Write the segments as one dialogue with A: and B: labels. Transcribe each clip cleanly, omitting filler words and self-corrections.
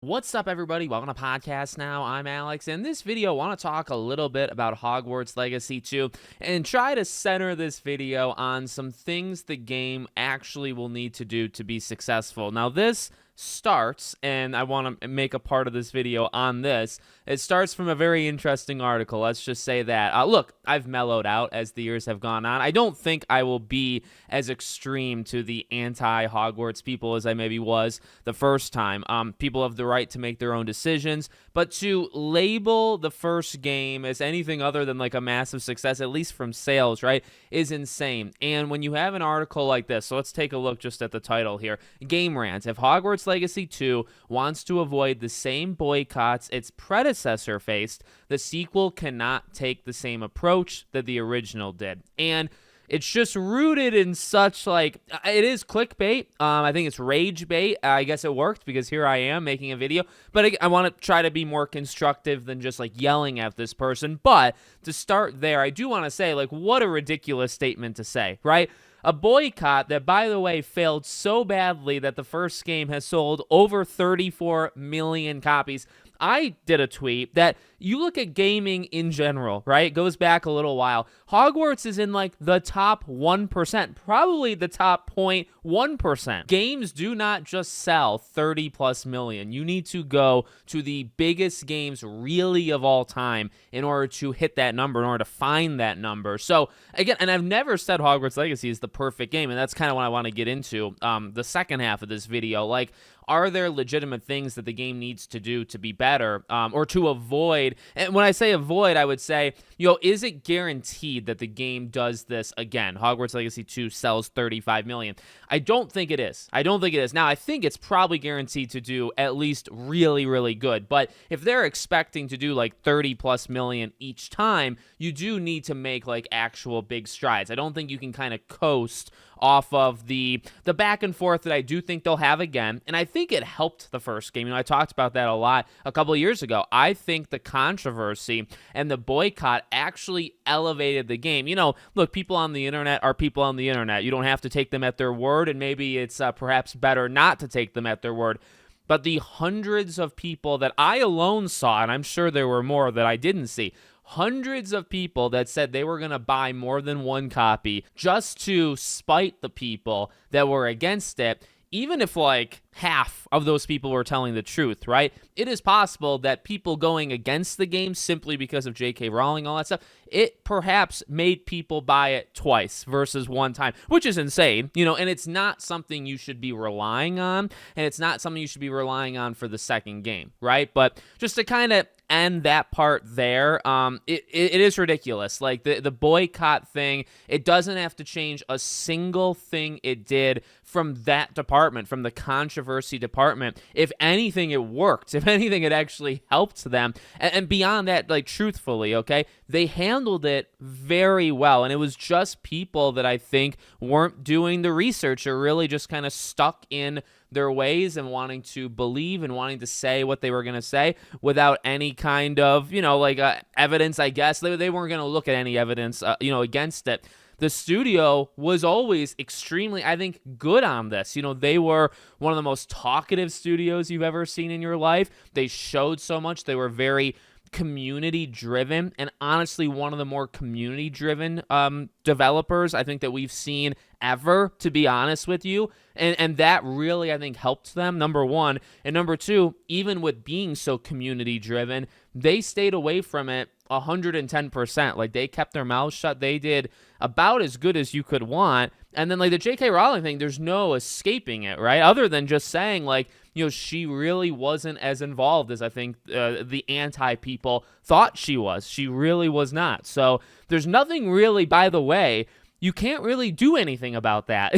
A: What's up, everybody? Welcome to Podcast Now. I'm Alex. In this video, I want to talk a little bit about Hogwarts Legacy 2 and try to center this video on some things the game actually will need to do to be successful. Now, this starts, and I want to make a part of this video on this. It starts from a very interesting article. Let's just say that. Look, I've mellowed out as the years have gone on. I don't think I will be as extreme to the anti-Hogwarts people as I maybe was the first time. People have the right to make their own decisions, but to label the first game as anything other than like a massive success, at least from sales, right, is insane. And when you have an article like this, so let's take a look just at the title here. Game Rant. If Hogwarts Legacy 2 wants to avoid the same boycotts its predecessor faced, the sequel cannot take the same approach that the original did. And it's just rooted in such, like, it is clickbait. I think it's rage bait. I guess it worked because here I am making a video. But I want to try to be more constructive than just, like, yelling at this person. But to start there, I do want to say, like, what a ridiculous statement to say, right? A boycott that, by the way, failed so badly that the first game has sold over 34 million copies. I did a tweet that you look at gaming in general, right? It goes back a little while. Hogwarts is in like the top 1%, probably the top 0.1%. Games do not just sell 30 plus million. You need to go to the biggest games really of all time in order to hit that number, in order to find that number. So again, and I've never said Hogwarts Legacy is the perfect game, and that's kind of what I want to get into the second half of this video. Like, are there legitimate things that the game needs to do to be better or to avoid? And when I say avoid, I would say, is it guaranteed that the game does this again? Hogwarts Legacy 2 sells 35 million. I don't think it is. Now, I think it's probably guaranteed to do at least really, really good. But if they're expecting to do like 30 plus million each time, you do need to make like actual big strides. I don't think you can kind of coast off of the back and forth that I do think they'll have again. And I think it helped the first game. I talked about that a lot a couple of years ago. I think the controversy and the boycott actually elevated the game. Look, people on the internet are people on the internet. You don't have to take them at their word, and maybe it's perhaps better not to take them at their word. But the hundreds of people that I alone saw, and I'm sure there were more that I didn't see, hundreds of people that said they were going to buy more than one copy just to spite the people that were against it, even if like half of those people were telling the truth, right? It is possible that people going against the game simply because of J.K. Rowling, all that stuff, it perhaps made people buy it twice versus one time, which is insane, and it's not something you should be relying on, and it's not something you should be relying on for the second game, right? But just to kind of end that part there, it is ridiculous. Like the boycott thing, it doesn't have to change a single thing it did from that department, from the controversy department. If anything, it worked. If anything, it actually helped them. And beyond that, like, truthfully, okay, they handled it very well. And it was just people that I think weren't doing the research or really just kind of stuck in their ways and wanting to believe and wanting to say what they were going to say without any kind of, evidence, I guess. They weren't going to look at any evidence, against it. The studio was always extremely, I think, good on this. They were one of the most talkative studios you've ever seen in your life. They showed so much. They were very community-driven, and honestly, one of the more community-driven developers I think that we've seen ever, to be honest with you. And that really, I think, helped them, number one. And number two, even with being so community-driven, they stayed away from it 110%. Like, they kept their mouths shut. They did about as good as you could want. And then, like, the J.K. Rowling thing, there's no escaping it, right? Other than just saying, like, she really wasn't as involved as I think the anti-people thought she was. She really was not. So there's nothing really, by the way, you can't really do anything about that.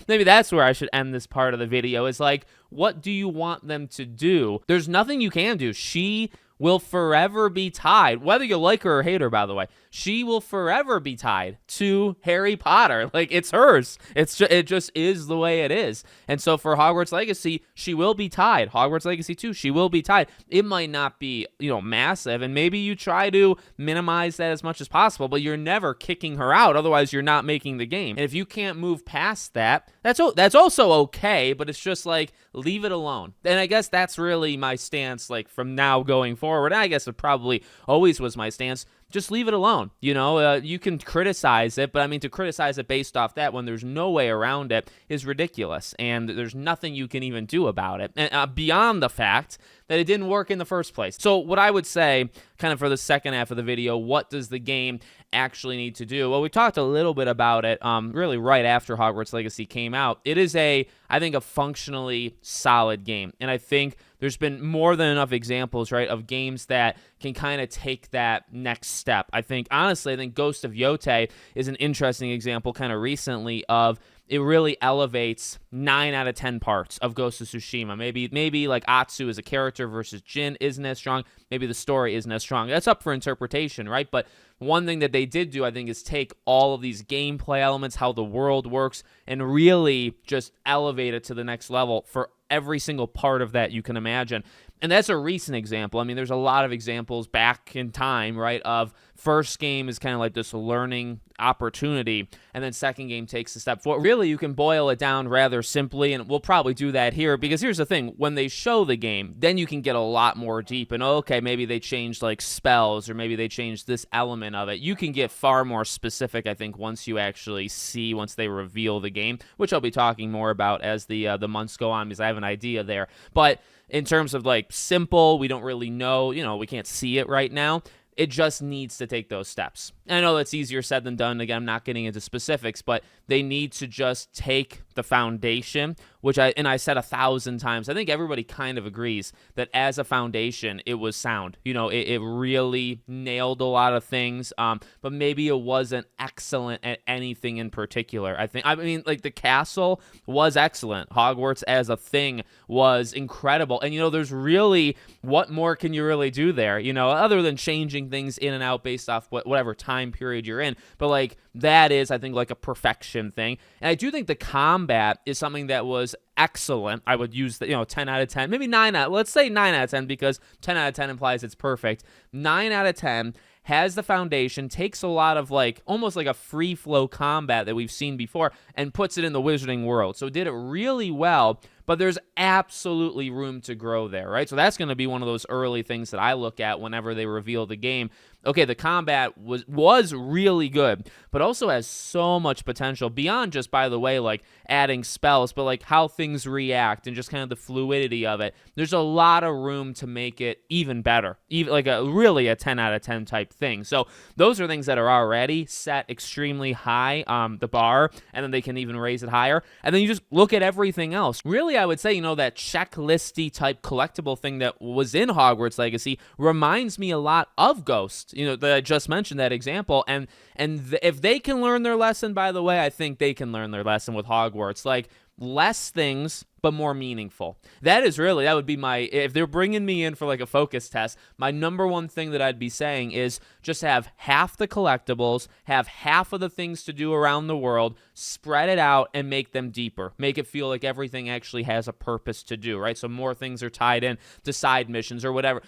A: Maybe that's where I should end this part of the video, is like, what do you want them to do? There's nothing you can do. She will forever be tied, whether you like her or hate her, by the way. She will forever be tied to Harry Potter. Like, it's hers. It just is the way it is. And so for Hogwarts Legacy, she will be tied. Hogwarts Legacy 2, she will be tied. It might not be, massive, and maybe you try to minimize that as much as possible, but you're never kicking her out. Otherwise, you're not making the game. And if you can't move past that, that's also okay, but it's just like, leave it alone. And I guess that's really my stance, like, from now going forward. And I guess it probably always was my stance. Just leave it alone. You can criticize it, but I mean, to criticize it based off that when there's no way around it is ridiculous, and there's nothing you can even do about it, and beyond the fact that it didn't work in the first place. So what I would say, kind of for the second half of the video, what does the game actually need to do? Well, we talked a little bit about it really right after Hogwarts Legacy came out. It is I think, a functionally solid game, and I think there's been more than enough examples, right, of games that can kind of take that next step. Honestly, I think Ghost of Yotei is an interesting example kind of recently of it really elevates 9 out of 10 parts of Ghost of Tsushima. Maybe like Atsu as a character versus Jin isn't as strong. Maybe the story isn't as strong. That's up for interpretation, right? But one thing that they did do, I think, is take all of these gameplay elements, how the world works, and really just elevate it to the next level for every single part of that you can imagine. And that's a recent example. I mean, there's a lot of examples back in time, right, of first game is kind of like this learning opportunity, and then second game takes a step forward. Really, you can boil it down rather simply, and we'll probably do that here, because here's the thing. When they show the game, then you can get a lot more deep, and okay, maybe they changed like spells, or maybe they changed this element of it. You can get far more specific, I think, once you actually see, once they reveal the game, which I'll be talking more about as the months go on, because I have an idea there. But in terms of like simple, we don't really know, we can't see it right now. It just needs to take those steps. And I know that's easier said than done. Again, I'm not getting into specifics, but they need to just take the foundation, which I said 1,000 times. I think everybody kind of agrees that as a foundation, it was sound. It really nailed a lot of things, but maybe it wasn't excellent at anything in particular. I mean, like, the castle was excellent. Hogwarts as a thing was incredible. And, there's really, what more can you really do there, other than changing things in and out based off whatever time period you're in. But, like, that is, I think, like a perfection thing. And I do think the combat is something that was excellent. I would use the 10 out of 10, maybe 9 out. Let's say 9 out of 10, because 10 out of 10 implies it's perfect. 9 out of 10 has the foundation, takes a lot of like almost like a free flow combat that we've seen before, and puts it in the Wizarding world. So it did it really well. But there's absolutely room to grow there, right? So that's going to be one of those early things that I look at whenever they reveal the game. Okay, the combat was really good, but also has so much potential beyond just, by the way, like adding spells, but like how things react and just kind of the fluidity of it. There's a lot of room to make it even better, even like really a 10 out of 10 type thing. So those are things that are already set extremely high, the bar, and then they can even raise it higher. And then you just look at everything else. Really, I would say, that checklisty type collectible thing that was in Hogwarts Legacy reminds me a lot of Ghost, that I just mentioned that example. And if they can learn their lesson, by the way, I think they can learn their lesson with Hogwarts. Like, less things, but more meaningful. That would be if they're bringing me in for like a focus test, my number one thing that I'd be saying is just have half the collectibles, have half of the things to do around the world, spread it out and make them deeper. Make it feel like everything actually has a purpose to do, right? So more things are tied in to side missions or whatever.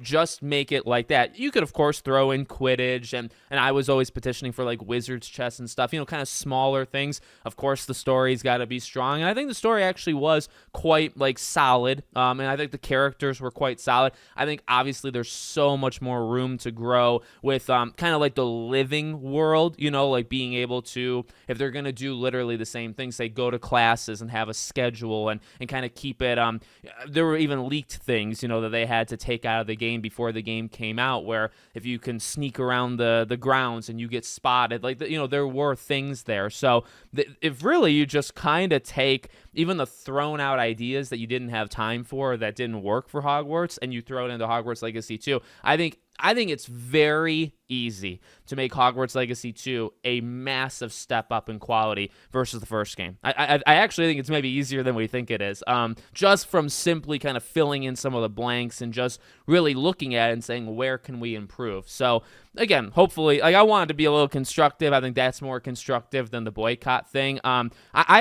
A: Just make it like that. You could, of course, throw in Quidditch, and I was always petitioning for like Wizard's Chess and stuff, kind of smaller things. Of course, the story's got to be strong, and I think the story actually was quite like solid, and I think the characters were quite solid. I think obviously there's so much more room to grow with kind of like the living world, like being able to, if they're going to do literally the same thing, say go to classes and have a schedule and kind of keep it, there were even leaked things, that they had to take out of the game before the game came out, where if you can sneak around the grounds and you get spotted, like, there were things there. So if really you just kind of take even the thrown out ideas that you didn't have time for, or that didn't work for Hogwarts, and you throw it into Hogwarts Legacy 2, I think it's very easy to make Hogwarts Legacy 2 a massive step up in quality versus the first game. I actually think it's maybe easier than we think it is, just from simply kind of filling in some of the blanks and just really looking at it and saying, where can we improve? So again, hopefully, like, I wanted to be a little constructive. I think that's more constructive than the boycott thing. I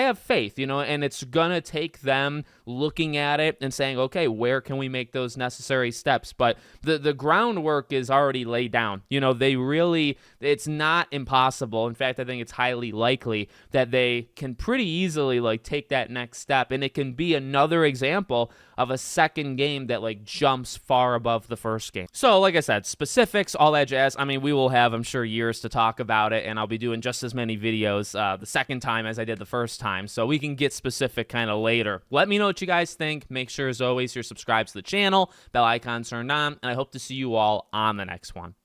A: have faith, you know, and it's gonna take them looking at it and saying, okay, where can we make those necessary steps? But the groundwork is already laid down. You know, it's not impossible. In fact, I think it's highly likely that they can pretty easily like take that next step, and it can be another example of a second game that like jumps far above the first game. So like I said, specifics, all that jazz. I mean, we will have, I'm sure, years to talk about it, and I'll be doing just as many videos the second time as I did the first time, so we can get specific kind of later. Let me know what you guys think. Make sure, as always, you're subscribed to the channel, bell icon turned on, and I hope to see you all on the next one.